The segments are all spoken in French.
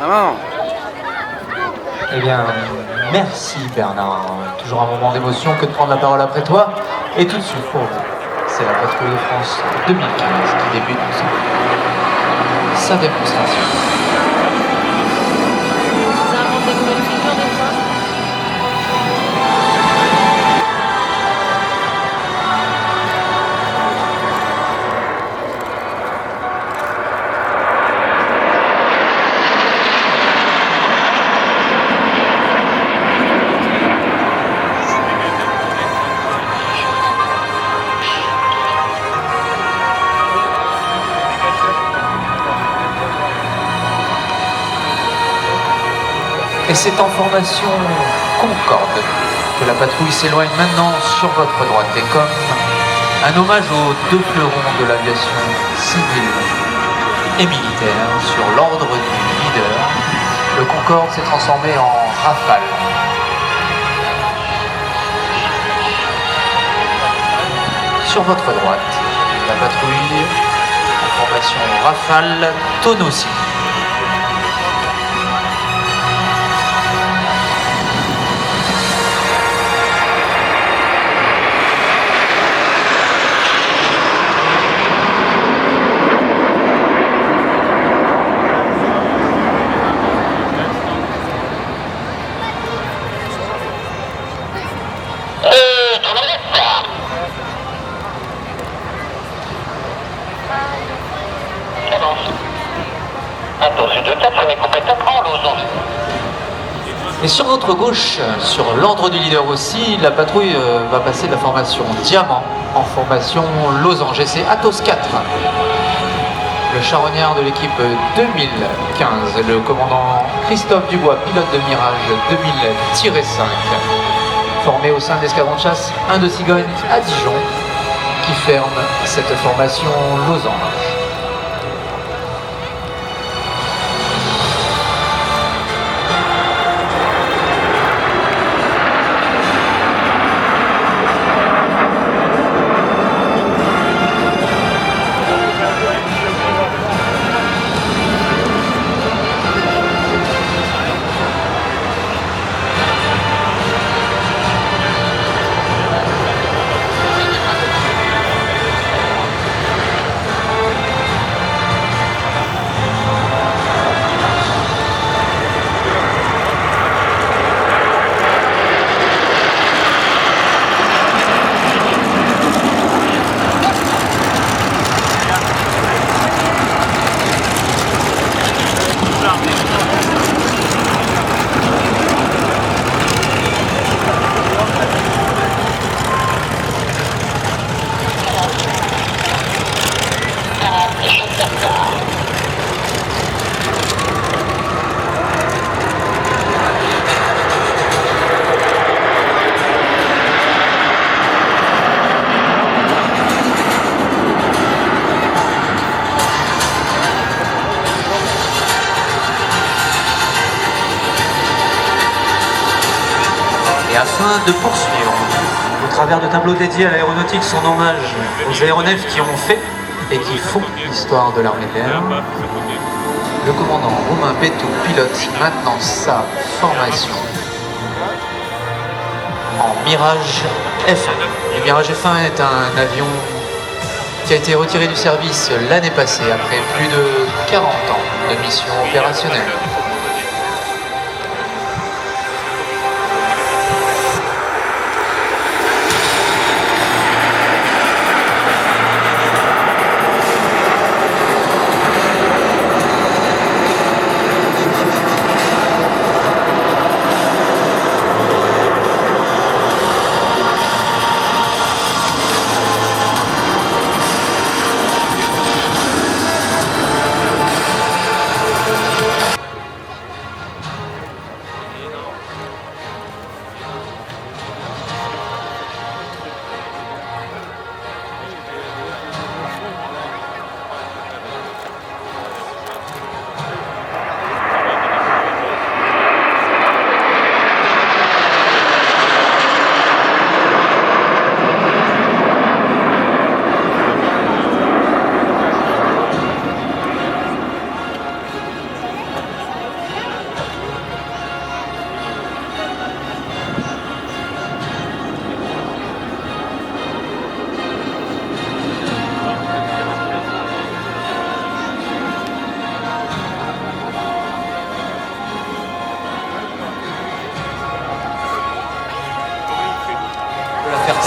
Vraiment. Eh bien, merci Bernard. Toujours un moment d'émotion que de prendre la parole après toi. Et tout de suite pour vous, c'est la Patrouille de France 2015 qui débute sa démonstration. Ils inventent des nouvelles figures des fois. Et c'est en formation Concorde que la patrouille s'éloigne maintenant sur votre droite. Et comme un hommage aux deux fleurons de l'aviation civile et militaire sur l'ordre du leader, le Concorde s'est transformé en Rafale. Sur votre droite, la patrouille en formation Rafale tonne aussi. Et sur votre gauche, sur l'ordre du leader aussi, la patrouille va passer de la formation Diamant en formation Losange. Et c'est Athos 4, le charognard de l'équipe 2015, le commandant Christophe Dubois, pilote de Mirage 2000-5, formé au sein de l'escadron de chasse 1 de Cigogne à Dijon, qui ferme cette formation Losange. Et afin de poursuivre, au travers de tableaux dédiés à l'aéronautique, son hommage aux aéronefs qui ont fait et qui font l'histoire de l'armée de l'air, le commandant Romain Pétou pilote maintenant sa formation en Mirage F1. Le Mirage F1 est un avion qui a été retiré du service l'année passée après plus de 40 ans de mission opérationnelle.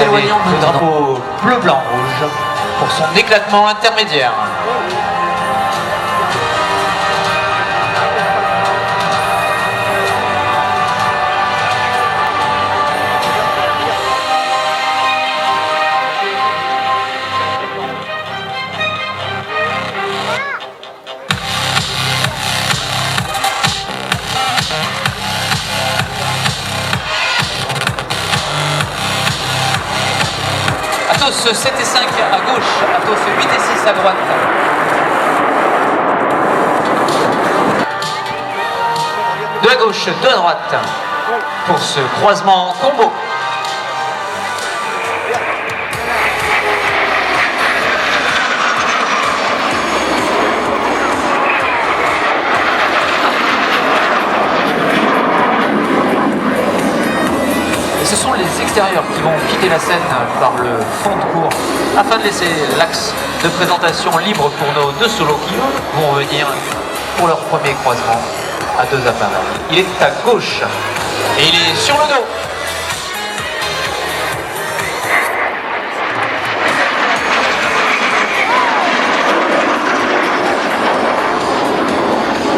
s'éloignant du drapeau bleu-blanc-rouge pour son éclatement intermédiaire. Athos 7 et 5 à gauche, Athos 8 et 6 à droite. Deux à gauche, deux à droite pour ce croisement combo. Ce sont les extérieurs qui vont quitter la scène par le fond de cours afin de laisser l'axe de présentation libre pour nos deux solos qui vont venir pour leur premier croisement à deux appareils. Il est à gauche et il est sur le dos.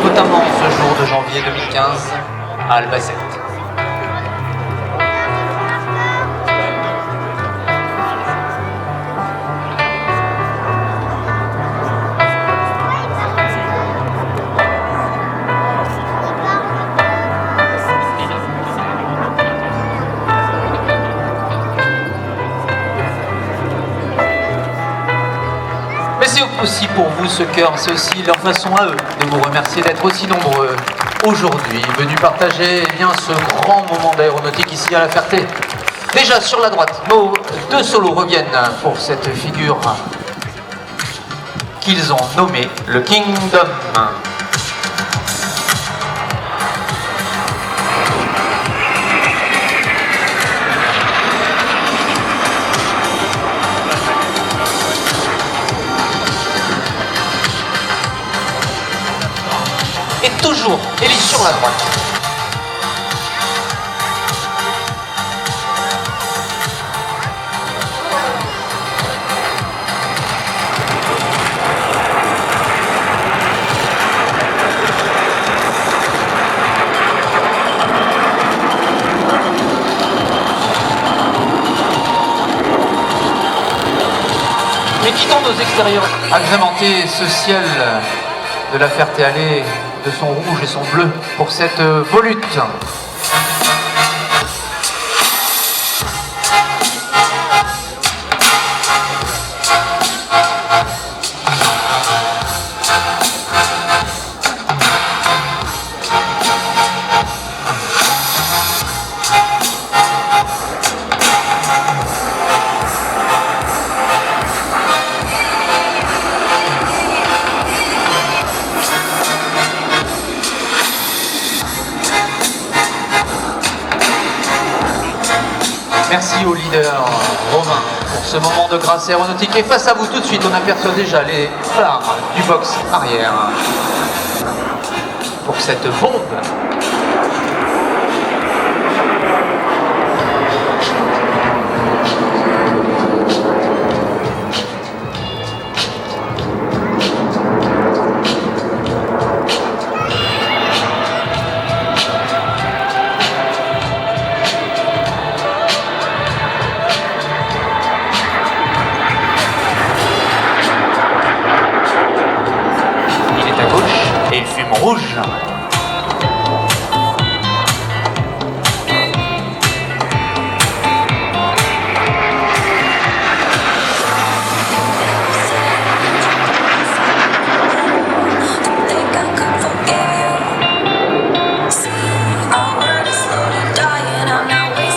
Notamment ce jour de janvier 2015 à Albacete. Mais c'est aussi pour vous ce cœur, c'est aussi leur façon à eux de vous remercier d'être aussi nombreux aujourd'hui, venus partager ce grand moment d'aéronautique ici à La Ferté. Déjà sur la droite, nos deux solos reviennent pour cette figure qu'ils ont nommée le Kingdom. Et toujours Elie sur la droite. Mais quittons nos extérieurs agrémentés, ce ciel de La Ferté-Alais de son rouge et son bleu pour cette volute. Merci au leader Romain pour ce moment de grâce aéronautique. Et face à vous tout de suite, on aperçoit déjà les phares du box arrière pour cette bombe. Et il fume rouge.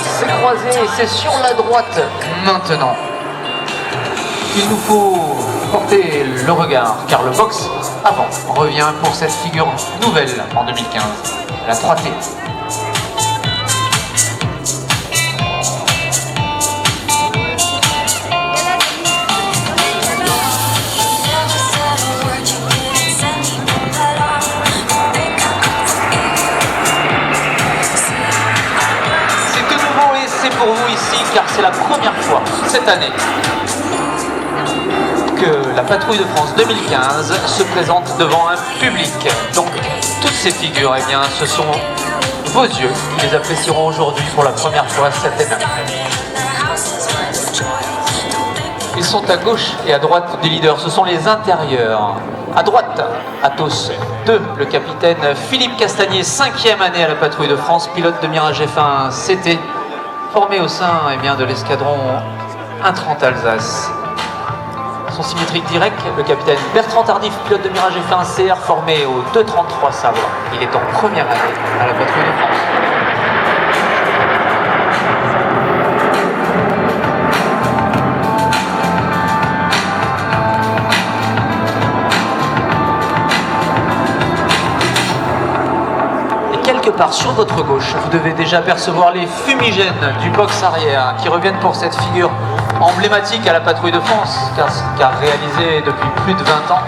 C'est croisé, c'est sur la droite maintenant. Il nous faut porter le regard, car le box avant revient pour cette figure nouvelle en 2015, la 3T. C'est tout nouveau et c'est pour vous ici, car c'est la première fois cette année que la Patrouille de France 2015 se présente devant un public. Donc toutes ces figures, eh bien, ce sont vos yeux qui les apprécieront aujourd'hui pour la première fois cette année. Ils sont à gauche et à droite des leaders, ce sont les intérieurs. À droite, Atos 2, le capitaine Philippe Castagnier, 5e année à la Patrouille de France, pilote de Mirage F1 CT, formé au sein de l'escadron 130 Alsace. Son symétrique direct, le capitaine Bertrand Tardif, pilote de Mirage F1 CR, formé au 233 Sabre. Il est en première année à la Patrouille de France. Quelque part sur votre gauche, vous devez déjà percevoir les fumigènes du box arrière qui reviennent pour cette figure emblématique à la Patrouille de France, car réalisée depuis plus de 20 ans.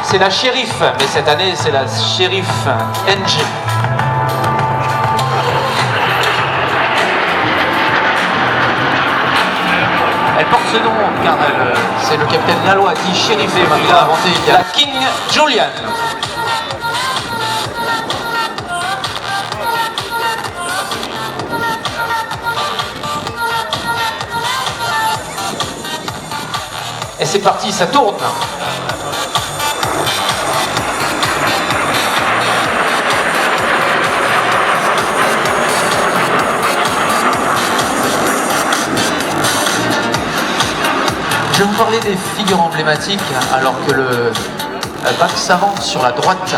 C'est la Shérif, mais cette année c'est la Shérif NG. Elle porte ce nom car c'est le capitaine Laloy qui Shérif et il a inventé la King Julian. Et c'est parti, ça tourne. Je vais vous parler des figures emblématiques alors que le bac savant sur la droite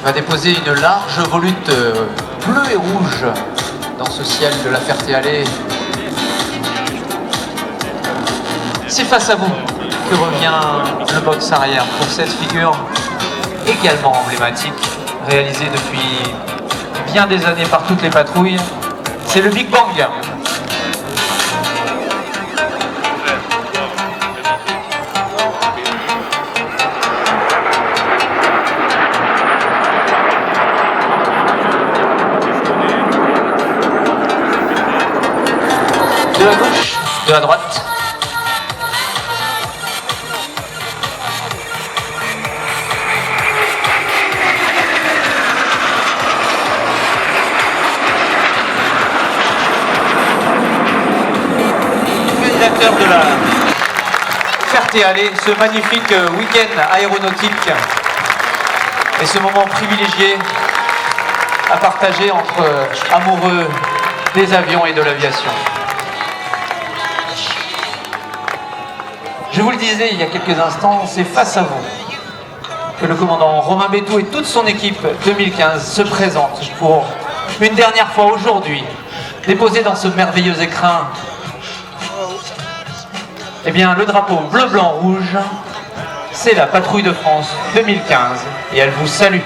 va déposer une large volute bleue et rouge dans ce ciel de la Ferté-Alais. C'est face à vous que revient le box arrière pour cette figure également emblématique, réalisée depuis bien des années par toutes les patrouilles. C'est le Big Bang. De la gauche, de la droite. De la Ferté-Alais, ce magnifique week-end aéronautique et ce moment privilégié à partager entre amoureux des avions et de l'aviation. Je vous le disais il y a quelques instants, c'est face à vous que le commandant Romain Bétou et toute son équipe 2015 se présentent pour une dernière fois aujourd'hui, déposer dans ce merveilleux écrin eh bien, le drapeau bleu, blanc, rouge, c'est la Patrouille de France 2015 et elle vous salue.